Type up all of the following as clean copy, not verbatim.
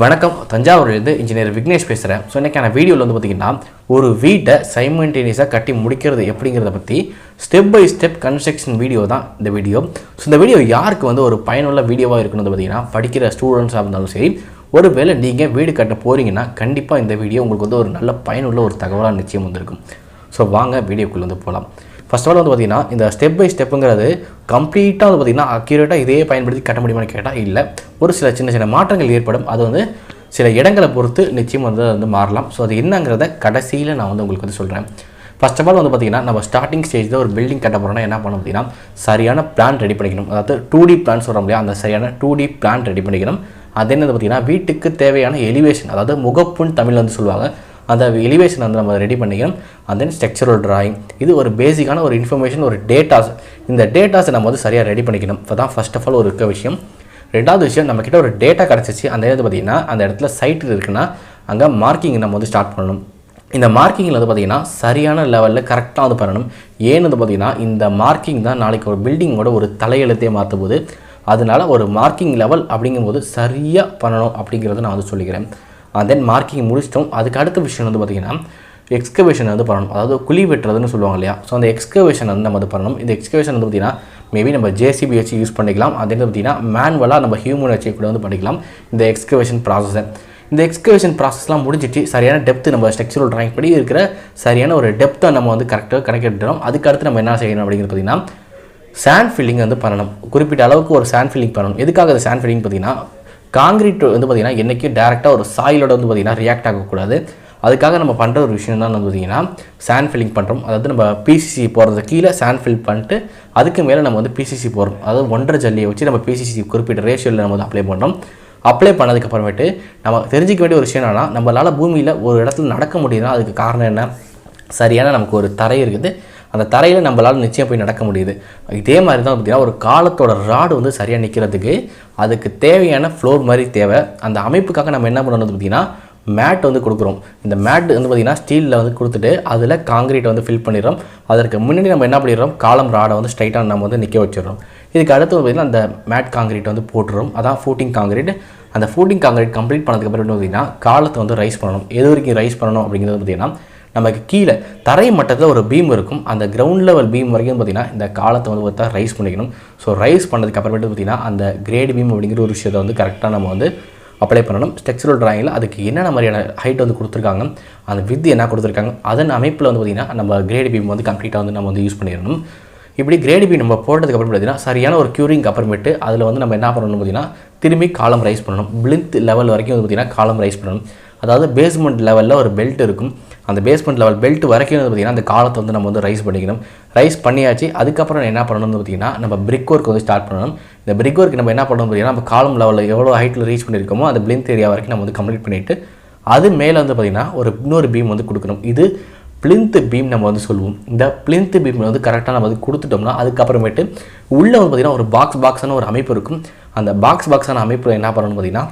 வணக்கம். தஞ்சாவூர்லேருந்து இன்ஜினியர் விக்னேஷ் பேசுகிறேன். ஸோ இன்றைக்கான வீடியோவில் வந்து பார்த்திங்கன்னா ஒரு வீட்டை சைமல்டேனியஸாக கட்டி முடிக்கிறது எப்படிங்கிறத பற்றி step by step construction video தான் இந்த வீடியோ. ஸோ இந்த வீடியோ யாருக்கு வந்து ஒரு பயனுள்ள வீடியோவாக இருக்கணும் பார்த்திங்கன்னா படிக்கிற ஸ்டூடெண்ட்ஸாக இருந்தாலும் சரி, ஒரு வேளை நீங்கள் வீடு கட்ட போகிறீங்கன்னா கண்டிப்பாக இந்த வீடியோ உங்களுக்கு வந்து ஒரு நல்ல பயனுள்ள ஒரு தகவலாக நிச்சயம் வந்திருக்கும். ஸோ வாங்க வீடியோக்குள்ளே வந்து போகலாம். ஃபர்ஸ்ட் ஆஃப் ஆல் வந்து பார்த்திங்கன்னா இந்த ஸ்டெப் பை ஸ்டெப்புங்கிறது கம்ப்ளீட்டாக வந்து பார்த்திங்கன்னா அக்யூரேட்டாக இதே பயன்படுத்தி கட்ட முடியுமான்னு கேட்டால் இல்லை. ஒரு சில சின்ன சின்ன மாற்றங்கள் ஏற்படும். அது வந்து சில இடங்களை பொறுத்து நிச்சயம் வந்து மாறலாம். ஸோ அது என்னங்கிறத கடைசியில் நான் வந்து உங்களுக்கு வந்து சொல்கிறேன். ஃபர்ஸ்ட் ஆஃப் ஆல் வந்து பார்த்திங்கன்னா நம்ம ஸ்டார்டிங் ஸ்டேஜில் ஒரு பில்டிங் கட்ட போகிறோம்னா என்ன பண்ணணும் பார்த்திங்கன்னா சரியான பிளான் ரெடி பண்ணிக்கணும். அதாவது 2D பிளான் சொல்கிறோம் இல்லையா, அந்த சரியான 2D பிளான் ரெடி பண்ணிக்கணும். அது என்னது பார்த்திங்கன்னா வீட்டுக்கு தேவையான எலிவேஷன், அதாவது முகப்புன்னு தமிழில் வந்து சொல்லுவாங்க, அந்த எலிவேஷன் வந்து நம்ம ரெடி பண்ணிக்கணும். அண்ட் தென் ஸ்ட்ரக்சரல் டிராயிங், இது ஒரு பேசிக்கான ஒரு இன்ஃபர்மேஷன், ஒரு டேட்டாஸ். இந்த டேட்டாஸை நம்ம வந்து சரியாக ரெடி பண்ணிக்கணும். இப்போ தான் ஃபர்ஸ்ட் ஆஃப் ஆல் ஒரு இருக்க விஷயம். ரெண்டாவது விஷயம், நம்மக்கிட்ட ஒரு டேட்டா கிடச்சிச்சு, அந்த இடத்துல பார்த்திங்கன்னா அந்த இடத்துல சைட்டில் இருக்குன்னா அங்கே மார்க்கிங் நம்ம வந்து ஸ்டார்ட் பண்ணணும். இந்த மார்க்கிங்கில் வந்து பார்த்திங்கன்னா சரியான லெவலில் கரெக்டாக வந்து பண்ணணும். ஏன்னு வந்து பார்த்திங்கன்னா இந்த மார்க்கிங் தான் நாளைக்கு ஒரு பில்டிங்கோட ஒரு தலையெழுத்தே மாற்றும் போது, அதனால் ஒரு மார்க்கிங் லெவல் அப்படிங்கும்போது சரியாக பண்ணணும் அப்படிங்கிறத நான் வந்து சொல்லிக்கிறேன். அண்ட் தென் மார்க்கிங் முடிச்சிட்டோம். அதுக்கு அடுத்த விஷயம் வந்து பார்த்திங்கன்னா எக்ஸ்கவேஷன் வந்து பண்ணணும். அதாவது குழி வெட்டுறதுன்னு சொல்லுவாங்க இல்லையா, ஸோ அந்த எக்ஸ்கவேஷன் வந்து நம்ம வந்து பண்ணணும். இந்த எக்ஸ்கவேஷன் வந்து பார்த்திங்கன்னா மேபி நம்ம ஜேசிபி வச்சு யூஸ் பண்ணிக்கலாம். அதே பார்த்திங்கன்னா மேனுவலாக நம்ம ஹியூமன் வச்சு கூட வந்து பண்ணிக்கலாம் இந்த எக்ஸ்கவேஷன் ப்ராசஸை. இந்த எக்ஸ்கவேஷன் ப்ராசஸ்லாம் முடிஞ்சிட்டு சரியான டெப்த்து நம்ம ஸ்ட்ரக்சரல் டிராயிங் படி இருக்கிற சரியான ஒரு டெப்த்தை நம்ம வந்து கரெக்டாக கணக்கிட்டுறோம். அதுக்கு அடுத்து நம்ம என்ன செய்யணும் அப்படிங்கிறது பார்த்திங்கன்னா சாண்ட் ஃபில்லிங் வந்து பண்ணணும். குறிப்பிட்ட அளவுக்கு ஒரு சாண்ட் ஃபில்லிங் பண்ணணும். எதுக்காக அது சாண்ட் ஃபில்லிங் பார்த்திங்கன்னா காங்கிரீட் வந்து பார்த்திங்கன்னா என்றைக்கும் டேரெக்டாக ஒரு சாயிலோட வந்து பார்த்திங்கன்னா ரியாக்ட் ஆகக்கூடாது. அதுக்காக நம்ம பண்ணுற ஒரு விஷயம் தான் வந்து பார்த்திங்கன்னா சாண்ட் ஃபில்லிங் பண்ணுறோம். அதாவது நம்ம பிசிசி போடுறது கீழே சாண்ட் ஃபில் பண்ணிட்டு அதுக்கு மேலே நம்ம வந்து பிசிசி போடுறோம். அதாவது 1.5 ஜல்லியை வச்சு நம்ம பிசிசி குறிப்பிட்ட ரேஷியோவில் நம்ம வந்து அப்ளை பண்ணுறோம். அப்ளை பண்ணதுக்கப்புறமேட்டு நம்ம தெரிஞ்சிக்க வேண்டிய ஒரு விஷயம் என்னன்னா, நம்மளால் பூமியில் ஒரு இடத்துல நடக்க முடியுதுன்னா அதுக்கு காரணம் என்ன, சரியான நமக்கு ஒரு தரை இருக்குது. அந்த தரையில் நம்மளால் நிச்சயம் போய் நடக்க முடியுது. இதே மாதிரி தான் பார்த்திங்கன்னா ஒரு காலத்தோட ராடு வந்து சரியாக நிற்கிறதுக்கு அதுக்கு தேவையான ஃப்ளோர் மாதிரி தேவை. அந்த அமைப்புக்காக நம்ம என்ன பண்ணணும் பார்த்திங்கன்னா மேட் வந்து கொடுக்குறோம். இந்த மேட் வந்து பார்த்திங்கன்னா ஸ்டீலில் வந்து கொடுத்துட்டு அதில் காங்கிரீட்டை வந்து ஃபில் பண்ணிடுறோம். அதற்கு முன்னாடி நம்ம என்ன பண்ணிடுறோம், காலம் ராடை வந்து ஸ்ட்ரைட்டாக நம்ம வந்து நிற்க வச்சிடுறோம். இதுக்கு அடுத்து பார்த்திங்கன்னா அந்த மேட் காங்கிரீட் வந்து போட்டுறோம். அதான் ஃபூட்டிங் காங்கிரீட். அந்த ஃபூட்டிங் காங்கிரீட் கம்ப்ளீட் பண்ணதுக்கப்புறம் பார்த்திங்கன்னா காலத்தை வந்து ரைஸ் பண்ணணும். எது வரைக்கும் ரைஸ் பண்ணணும் அப்படிங்கிறது பார்த்திங்கன்னா நமக்கு கீழே தரை மட்டத்தில் ஒரு பீம் இருக்கும். அந்த கிரவுண்ட் லெவல் பீம் வரைக்கும் பார்த்திங்கன்னா இந்த காலத்தை வந்து பார்த்தா ரைஸ் பண்ணிக்கணும். ஸோ ரைஸ் பண்ணதுக்கு அப்புறமேட்டு பார்த்திங்கன்னா அந்த கிரேட் பீம் அப்படிங்கிற ஒரு விஷயத்தை வந்து கரெக்டாக நம்ம வந்து அப்ளை பண்ணணும். ஸ்ட்ரக்சரல் டிராயிங்கில் அதுக்கு என்னென்ன மாதிரியான ஹைட் வந்து கொடுத்துருக்காங்க, அந்த வித் என்ன கொடுத்துருக்காங்க, அதன் அமைப்பில் வந்து பார்த்திங்கன்னா நம்ம கிரேட் பீம் வந்து கம்ப்ளீட்டாக வந்து நம்ம வந்து யூஸ் பண்ணிடணும். இப்படி கிரேட் பீம் நம்ம போட்டதுக்கு அப்புறம் பார்த்திங்கன்னா சரியான ஒரு க்யூரிங் அப்புறமேட்டு அதில் வந்து நம்ம என்ன பண்ணணும் பார்த்திங்கன்னா திரும்பி காலம் ரைஸ் பண்ணணும். பிளிந்த் லெவல் வரைக்கும் வந்து பார்த்திங்கன்னா காலம் ரைஸ் பண்ணணும். அதாவது பேஸ்மெண்ட் லெவலில் ஒரு பெல்ட் இருக்கும். அந்த பேஸ்மெண்ட் லெவல் பெல்ட் வரைக்கும் வந்து பார்த்திங்கன்னா அந்த காலத்தை வந்து நம்ம வந்து ரைஸ் பண்ணிக்கணும். ரைஸ் பண்ணியாச்சு. அதுக்கப்புறம் என்ன பண்ணணும்னு பார்த்திங்கன்னா நம்ம பிரிக் ஒர்க் வந்து ஸ்டார்ட் பண்ணணும். இந்த பிரிக் ஒர்க் நம்ம என்ன பண்ணணும் பார்த்திங்கன்னா நம்ம காலம் லெவலில் எவ்வளோ ஹைட்டில் ரீச் பண்ணியிருக்கோமோ அந்த பிளிந்த் ஏரியா வரைக்கும் நம்ம வந்து கம்ப்ளீட் பண்ணிவிட்டு அது மேலே வந்து பார்த்திங்கன்னா இன்னொரு பீம் வந்து கொடுக்கணும். இது பிளிந்த் பீம் நம்ம வந்து சொல்லுவோம். இந்த பிளிந்த் பீம் வந்து கரெக்டாக நம்ம வந்து கொடுத்துட்டோம்னா அதுக்கப்புறமேட்டு உள்ளே வந்து பார்த்திங்கன்னா ஒரு பாக்ஸான ஒரு அமைப்பு இருக்கும். அந்த பாக்ஸான அமைப்பில் என்ன பண்ணணும்னு பார்த்திங்கன்னா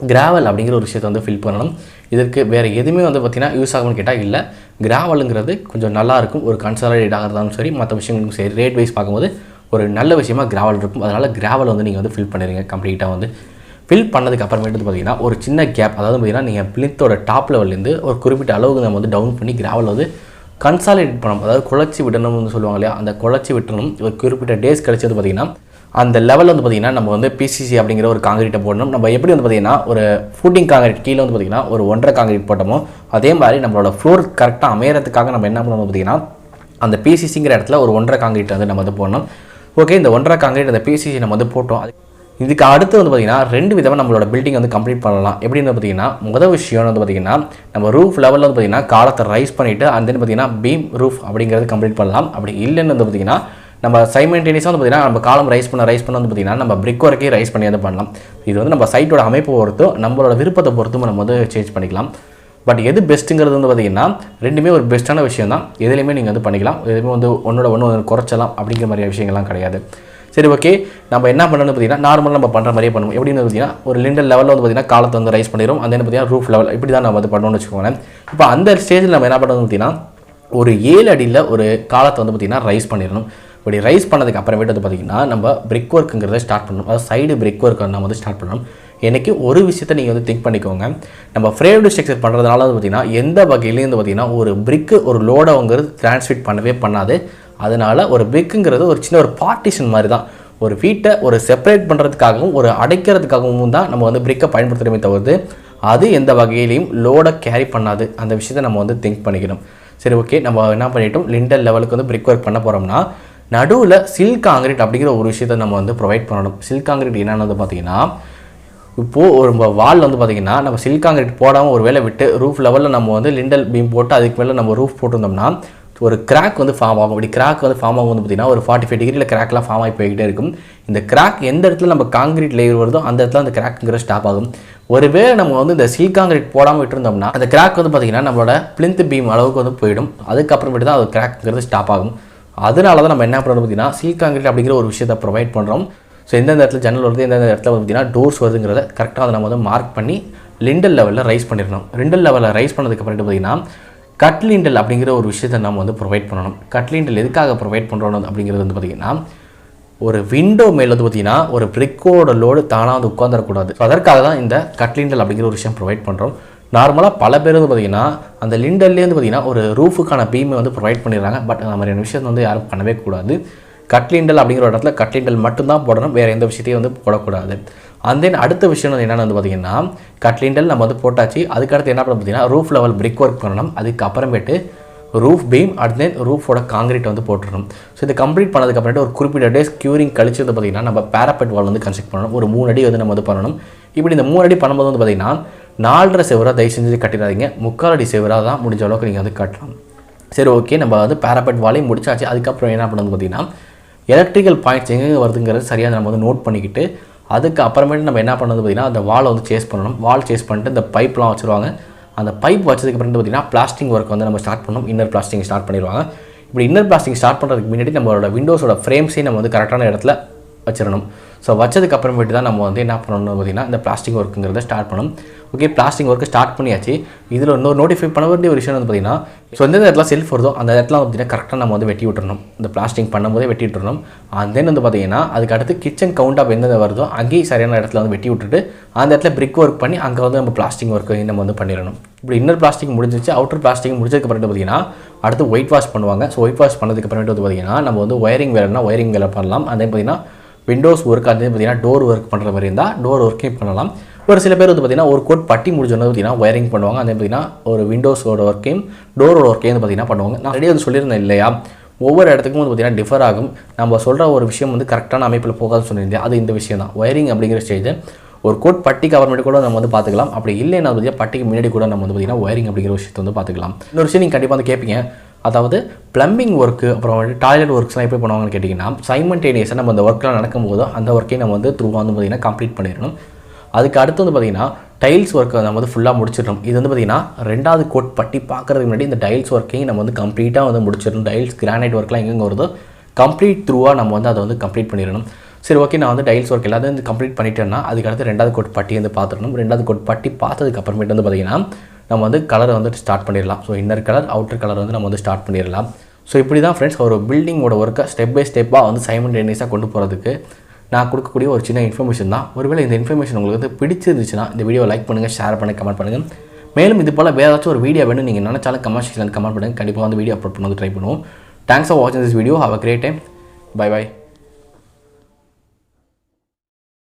கிராவல் அப்படிங்கிற ஒரு விஷயத்தை வந்து ஃபில் பண்ணணும். இதற்கு வேறு எதுவுமே வந்து பார்த்திங்கன்னா யூஸ் ஆகும்னு கேட்டால் இல்லை. கிராவலுங்கிறது கொஞ்சம் நல்லாயிருக்கும். ஒரு கன்சாலிடேட் ஆகிறதாலும் சரி, மற்ற விஷயங்களுக்கும் சரி, ரேட் வைஸ் பார்க்கும்போது ஒரு நல்ல விஷயமா கிராவல் இருக்கும். அதனால் கிராவல் வந்து நீங்கள் வந்து ஃபில் பண்ணிடுங்க. கம்ப்ளீட்டாக வந்து ஃபில் பண்ணதுக்கு அப்புறமேட்டு பார்த்திங்கன்னா ஒரு சின்ன கேப், அதாவது பார்த்திங்கன்னா நீங்கள் பிளித்தோட டாப் லெவல்லேருந்து ஒரு குறிப்பிட்ட அளவுக்கு நம்ம வந்து டவுன் பண்ணி கிராவல் வந்து கன்சாலிடேட் பண்ணணும். அதாவது குழச்சி விடணும்னு சொல்லுவாங்க இல்லையா, அந்த குழச்சி விட்டணும். ஒரு குறிப்பிட்ட டேஸ் கழிச்சது பார்த்திங்கன்னா அந்த லெவலில் வந்து பார்த்திங்கன்னா நம்ம வந்து பிசிசி அப்படிங்கிற ஒரு காங்கிரீட்டை போடணும். நம்ம எப்படி வந்து பார்த்திங்கன்னா ஒரு ஃபூட்டிங் காங்கிரீட் கீழே வந்து பார்த்திங்கன்னா ஒரு 1.5 காங்கிரீட் போட்டோமோ அதே மாதிரி நம்மளோட ஃப்ளோர் கரெக்டாக அமையறதுக்காக நம்ம என்ன பண்ணணும் பார்த்திங்கன்னா அந்த பிசிசிங்கிற இடத்துல ஒரு 1.5 காங்கிரீட் வந்து நம்ம வந்து போடணும். ஓகே, இந்த 1.5 காங்கிரீட் அந்த பிசிசி நம்ம வந்து போட்டோம். இதுக்கு அடுத்து வந்து பார்த்திங்கன்னா 2 விதமாக நம்மளோட பில்டிங் வந்து கம்ப்ளீட் பண்ணலாம். எப்படின்னு பார்த்திங்கன்னா முதல் விஷயம் வந்து பார்த்திங்கன்னா நம்ம ரூஃப் லெவலில் வந்து பார்த்திங்கன்னா காலத்தை ரைஸ் பண்ணிவிட்டு அந்த பார்த்திங்கன்னா பீம் ரூஃப் அப்படிங்கிறது கம்ப்ளீட் பண்ணலாம். அப்படி இல்லைன்னு வந்து பார்த்திங்கன்னா நம்ம சைமல்டேனியஸாக வந்து பார்த்திங்கன்னா நம்ம காலம் ரைஸ் பண்ண வந்து பார்த்திங்கன்னா நம்ம பிரிக் ஒர்க்கே ரைஸ் பண்ணி வந்து பண்ணலாம். இது வந்து நம்ம சைட்டோட அமைப்பு பொறுத்தும் நம்மளோட விருப்பத்தை பொறுத்தும் நம்ம வந்து சேஞ்ச் பண்ணிக்கலாம். பட் எது பெஸ்ட்டுங்கிறது வந்து பார்த்திங்கன்னா ரெண்டுமே ஒரு பெஸ்ட்டான விஷயம் தான். எதுலையுமே நீங்கள் வந்து பண்ணிக்கலாம். எதுவுமே வந்து ஒன்று குறைச்சலாம் அப்படிங்கிற மாதிரி விஷயங்கள்லாம் கிடையாது. சரி, ஓகே, நம்ம என்ன பண்ணணும்னு பார்த்திங்கன்னா நார்மலாக நம்ம பண்ணுற மாதிரியே பண்ணுவோம். எப்படின்னு பார்த்திங்கன்னா ஒரு லிண்டல் லெவலில் வந்து பார்த்திங்கன்னா காலத்தை வந்து ரைஸ் பண்ணிடும். அந்த பார்த்திங்கன்னா ரூஃப் லெவல் இப்படி தான் நம்ம வந்து பண்ணணும்னு வச்சுக்கோங்களேன். இப்போ அந்த ஸ்டேஜில் நம்ம என்ன பண்ணணும்னு பார்த்திங்கன்னா ஒரு 7 அடியில் ஒரு காலத்தை வந்து பார்த்திங்கன்னா ரைஸ் பண்ணிடணும். இப்படி ரைஸ் பண்ணதுக்கு அப்புறமேட்டு வந்து பார்த்திங்கன்னா நம்ம பிரிக் ஒர்க்குங்கிறத ஸ்டார்ட் பண்ணணும். அதாவது சைடு பிரிக் ஒர்க் நம்ம வந்து ஸ்டார்ட் பண்ணணும். எனக்கு ஒரு விஷயத்தை நீங்கள் வந்து திங்க் பண்ணிக்கோங்க. நம்ம ஃப்ரேம்டு ஸ்ட்ரக்சர் பண்ணுறதுனால வந்து பார்த்திங்கன்னா எந்த வகையிலேருந்து பார்த்திங்கன்னா ஒரு பிரிக்கு ஒரு லோடை வாங்குறது டிரான்ஸ்ஃபிட் பண்ணவே பண்ணாது. அதனால் ஒரு பிரிக்குங்கிறது ஒரு சின்ன ஒரு பார்ட்டிஷன் மாதிரி தான். ஒரு வீட்டை ஒரு செப்பரேட் பண்ணுறதுக்காகவும் ஒரு அடைக்கிறதுக்காகவும் தான் நம்ம வந்து பிரிக்கை பயன்படுத்துகிறோமே தவிர்த்து அது எந்த வகையிலையும் லோடை கேரி பண்ணாது. அந்த விஷயத்தை நம்ம வந்து திங்க் பண்ணிக்கணும். சரி, ஓகே. நம்ம என்ன பண்ணிட்டோம், லிண்டல் லெவலுக்கு வந்து பிரிக் ஒர்க் பண்ண போகிறோம்னா நடுவில் சில்க் காங்கிரீட் அப்படிங்கிற ஒரு விஷயத்தை நம்ம வந்து ப்ரொவைட் பண்ணணும். சில்க் காங்கிரீட் என்னென்னு வந்து பார்த்திங்கன்னா, இப்போது ஒரு வால் வந்து பார்த்திங்கன்னா நம்ம சில்க் காங்கிரீட் போடாமல் ஒரு வேலை விட்டு ரூஃப் லெவலில் நம்ம வந்து லிண்டல் பீம் போட்டு அதுக்கு மேலே நம்ம ரூஃப் போட்டிருந்தோம்னா ஒரு கிராக் வந்து ஃபார்ம் ஆகும். அப்படி கிராக் வந்து ஃபார்ம் ஆகும் வந்து பார்த்திங்கன்னா ஒரு 45 டிகிரியில் கிராக்லாம் ஃபார்ம் ஆகி போய்கிட்டே இருக்கும். இந்த கிராக் எந்த இடத்துல நம்ம காங்கிரீட் லேயர் வருதோ அந்த இடத்துல அந்த கிராக்குங்கிற ஸ்டாப் ஆகும். ஒருவேளை நம்ம வந்து இந்த சில்க் காங்கிரீட் போடாமல் விட்டுருந்தோம்னா அந்த கிராக் வந்து பார்த்திங்கன்னா நம்மளோட பிளிந்த் பீம் அளவுக்கு வந்து போயிடும். அதுக்கப்புறமேட்டு தான் அது கிராக்குங்கிறது ஸ்டாப் ஆகும். அதனால தான் நம்ம என்ன பண்ணுறோம் பார்த்திங்கன்னா சில்க் காங்கிரீட் அப்படிங்கிற ஒரு விஷயத்தை ப்ரொவைட் பண்ணுறோம். ஸோ எந்தெந்த இடத்துல ஜன்னல் வருது, எந்தெந்த இடத்துல வந்து பார்த்திங்கன்னா டோர்ஸ் வருதுங்கிறத கரெக்டாக அதை நம்ம வந்து மார்க் பண்ணி லிண்டல் லெவலில் ரைஸ் பண்ணிடணும். லிண்டல் லெவலில் ரைஸ் பண்ணதுக்கப்புறம் பார்த்திங்கன்னா கட் லிண்டல் அப்படிங்கிற ஒரு விஷயத்தை நம்ம வந்து ப்ரொவைட் பண்ணணும். கட் லிண்டல் எதுக்காக ப்ரொவைட் பண்ணுறோம் அப்படிங்கிறது வந்து பார்த்திங்கன்னா ஒரு விண்டோ மேலே வந்து பார்த்திங்கன்னா ஒரு பிரிக்கோட லோடு தானாக வந்து உட்காந்துடக்கூடாது. ஸோ அதற்காக தான் இந்த கட் லிண்டல் அப்படிங்கிற ஒரு விஷயம் ப்ரொவைட் பண்ணுறோம். நார்மலாக பல பேர் வந்து பார்த்திங்கன்னா அந்த லிண்டல்லேருந்து பார்த்திங்கன்னா ஒரு ரூஃபுக்கான பீமை வந்து ப்ரொவைட் பண்ணிடுறாங்க. பட் அந்த மாதிரியான விஷயத்தை வந்து யாரும் பண்ணவே கூடாது. கட் லிண்டல் அப்படிங்கிற ஒரு இடத்துல கட் லிண்டல் மட்டும்தான் போடணும், வேறு எந்த விஷயத்தையும் வந்து போடக்கூடாது. அண்ட் தென் அடுத்த விஷயம் வந்து என்னென்னு வந்து பார்த்திங்கன்னா கட் லிண்டல் நம்ம வந்து போட்டாச்சு. அதுக்கடுத்து என்ன பண்ண பார்த்திங்கன்னா ரூஃப் லெவல் பிரிக் ஒர்க் பண்ணணும். அதுக்கப்புறமேட்டு ரூஃப் பீம் அண்ட் தென் ரூஃபோட காங்கிரீட் வந்து போட்டுடணும். ஸோ இதை கம்ப்ளீட் பண்ணதுக்கப்புறமேட்டு ஒரு குறிப்பிட்ட டேஸ் க்யூரிங் கழிச்சு வந்து பார்த்திங்கன்னா நம்ம பேரப்பெட் வால் வந்து கன்ஸ்ட்ரக்ட் பண்ணணும். ஒரு 3 அடி வந்து நம்ம வந்து பண்ணணும். இப்படி இந்த 3 அடி பண்ணும்போது வந்து பார்த்திங்கன்னா 4.5 செவராக தயவு செஞ்சு கட்டிடாதீங்க, 3/4 அடி செவராக தான் முடிஞ்ச அளவுக்கு நீங்கள் வந்து கட்டலாம். சரி, ஓகே. நம்ம வந்து பேரப்பெட் வாலையும் முடிச்சாச்சு. அதுக்கப்புறம் என்ன பண்ணுறது பார்த்திங்கன்னா எலக்ட்ரிக்கல் பாயிண்ட்ஸ் எங்கே வருதுங்கிறது சரியாக நம்ம வந்து நோட் பண்ணிக்கிட்டு அதுக்கு அப்புறமேட்டு நம்ம என்ன பண்ணுறது பார்த்திங்கன்னா அந்த வாலை வந்து சேஸ் பண்ணணும். வால் சேஸ் பண்ணிட்டு இந்த பைப்லாம் வச்சுருவாங்க. அந்த பைப் வச்சதுக்கு அப்புறம் பார்த்திங்கன்னா பிளாஸ்டிங் ஒர்க் வந்து நம்ம ஸ்டார்ட் பண்ணணும். இன்னர் பிளாஸ்டிங் ஸ்டார்ட் பண்ணிடுவாங்க. இப்படி இன்னர் பிளாஸ்டிங் ஸ்டார்ட் பண்ணுறதுக்கு முன்னாடி நம்மளோட விண்டோஸோட ஃப்ரேம்ஸையும் நம்ம வந்து கரெக்டான இடத்துல வச்சிடணும். ஸோ வச்சதுக்கு அப்புறமேட்டு தான் நம்ம வந்து என்ன பண்ணணும் பார்த்திங்கன்னா இந்த பிளாஸ்டிக் ஒர்க்குங்கிறத ஸ்டார்ட் பண்ணணும். ஓகே, பிளாஸ்டிக் ஒர்க்கு ஸ்டார்ட் பண்ணியாச்சு. இதில் இன்னொரு நோட்டிஃபை பண்ண வேண்டிய ஒரு விஷயம் வந்து பார்த்திங்கன்னா ஸோ எந்த இடத்துல செல்ஃப் வருதோ அந்த இடத்துல பார்த்திங்கன்னா கரெக்டாக நம்ம வந்து வெட்டி விட்டுறணும். இந்த பிளாஸ்டிக் பண்ணும்போதே வெட்டி விட்டுறணும். அண்ட் தென் வந்து பார்த்திங்கன்னா அதுக்கு அடுத்து கிச்சன் கவுண்ட் ஆஃப் எந்தெந்த வருதோ அங்கேயும் சரியான இடத்துல வந்து வெட்டி விட்டுட்டு அந்த இடத்துல பிரிக் ஒர்க் பண்ணி அங்கே வந்து நம்ம பிளாஸ்டிக் ஒர்க்கு நம்ம வந்து பண்ணிடணும். இப்படி இன்னர் பிளாஸ்டிக் முடிஞ்சிச்சு. அவுட்டர் பிளாஸ்டிக் முடிஞ்சதுக்கப்புறம் பார்த்திங்கன்னா அடுத்து ஒயிட் வாஷ் பண்ணுவாங்க. ஸோ ஒயிட் வாஷ் பண்ணதுக்கப்புறமேட்டு வந்து பார்த்திங்கன்னா நம்ம வந்து ஒயரிங் வேலைனா ஒயரிங் வேலை பண்ணலாம். அதே பார்த்திங்கன்னா விண்டோஸ் ஒர்க் அதே பார்த்திங்கன்னா டோர் ஒர்க் பண்ணுற மாதிரி இருந்தால் டோர் ஒர்க்கையும் பண்ணலாம். ஒரு சில பேர் வந்து பார்த்திங்கன்னா ஒரு கோட் பட்டி முடிஞ்சோன்னு பார்த்திங்கன்னா ஒயரிங் பண்ணுவாங்க. அதே பார்த்திங்கன்னா ஒரு விண்டோஸோட ஒர்க்கையும் டோரோட ஒர்க்கையும் வந்து பார்த்திங்கன்னா பண்ணுவாங்க. நான் ரெடியாக வந்து சொல்லியிருந்தேன் இல்லையா, ஒவ்வொரு இடத்துக்கும் வந்து பார்த்திங்கன்னா டிஃபர் ஆகும். நம்ம சொல்கிற ஒரு விஷயம் வந்து கரெக்டான அமைப்பில் போகாதுன்னு சொல்லியிருந்தேன். அது இந்த விஷயம் தான். ஒயரிங் அப்படிங்கிற ஸ்டேஜ் ஒரு கோட் பட்டிக்கு அப்புறமேட்டு கூட நம்ம வந்து பார்த்துக்கலாம். அப்படி இல்லைன்னா பார்த்திங்கன்னா பட்டிக்கு முன்னாடி கூட நம்ம வந்து பார்த்திங்கன்னா ஒயரிங் அப்படிங்கிற விஷயத்தை வந்து பார்த்துக்கலாம். இன்னொரு விஷயம் நீங்கள் கண்டிப்பாக வந்து கேட்பீங்க, அதாவது பிளம்பிங் ஒர்க்கு அப்புறம் வந்து டாய்லெட் ஒர்க்ஸ்லாம் எப்படி பண்ணுவாங்கன்னு கேட்டிங்கன்னா சைமல்டேனியஸாக நம்ம அந்த ஒர்க்லாம் நடக்கும்போது அந்த ஒர்க்கையும் நம்ம வந்து த்ரூவாக வந்து பார்த்திங்கன்னா கம்ப்ளீட் பண்ணிடணும். அதுக்கு அடுத்து வந்து பார்த்திங்கன்னா டைல்ஸ் ஒர்க்கை நம்ம வந்து ஃபுல்லாக முடிச்சிடணும். இது வந்து பார்த்திங்கன்னா 2வது கோட் பட்டி பார்க்குறதுக்கு முன்னாடி இந்த டைல்ஸ் ஒர்க்கையும் நம்ம வந்து கம்ப்ளீட்டாக வந்து முடிச்சிடணும். டைல்ஸ் கிரானைட் ஒர்க்லாம் எங்கெங்கே வருதோ கம்ப்ளீட் த்ரூவாக நம்ம வந்து அதை வந்து கம்ப்ளீட் பண்ணிடணும். சரி, ஓகே. நான் வந்து டைல்ஸ் ஒர்க் எல்லாத்தையும் வந்து கம்ப்ளீட் பண்ணிட்டேன்னா அதுக்கடுத்து 2வது கோட் பட்டி வந்து பார்த்துடணும். 2வது கோட் பட்டி பார்த்ததுக்கு அப்புறமேட்டு வந்து பார்த்திங்கன்னா நம்ம வந்து கலரை வந்துட்டு ஸ்டார்ட் பண்ணிடலாம். So inner colour outer colour வந்து நம்ம வந்து ஸ்டார்ட் பண்ணிடலாம். ஸோ இப்படி தான் ஃப்ரெண்ட்ஸ் ஒரு பில்டிங்கோட ஒர்க்கை ஸ்டெப் பை ஸ்டெப்பாக வந்து சைமல்டேனியஸாக கொண்டு போகிறதுக்கு நான் கொடுக்கக்கூடிய ஒரு சின்ன இன்ஃபர்மேஷன் தான். ஒருவேளை இந்த இன்ஃபர்மேஷன் உங்களுக்கு வந்து பிடிச்சிருந்துச்சுன்னா இந்த வீடியோ லைக் பண்ணுங்கள், ஷேர் பண்ணுங்கள், கமெண்ட் பண்ணுங்கள். மேலும் இது போல் வேறு ஏதாச்சும் ஒரு வீடியோ வேணும் நீங்கள் நினச்சாலும் கமெண்ட் செக்ஷனில் கமெண்ட் பண்ணுங்கள். கண்டிப்பாக வந்து வீடியோ அப்லோட் பண்ண வந்து ட்ரை பண்ணுவோம். தேங்க்ஸ் ஃபார் வாட்சிங் this video. Have a great time. Bye by.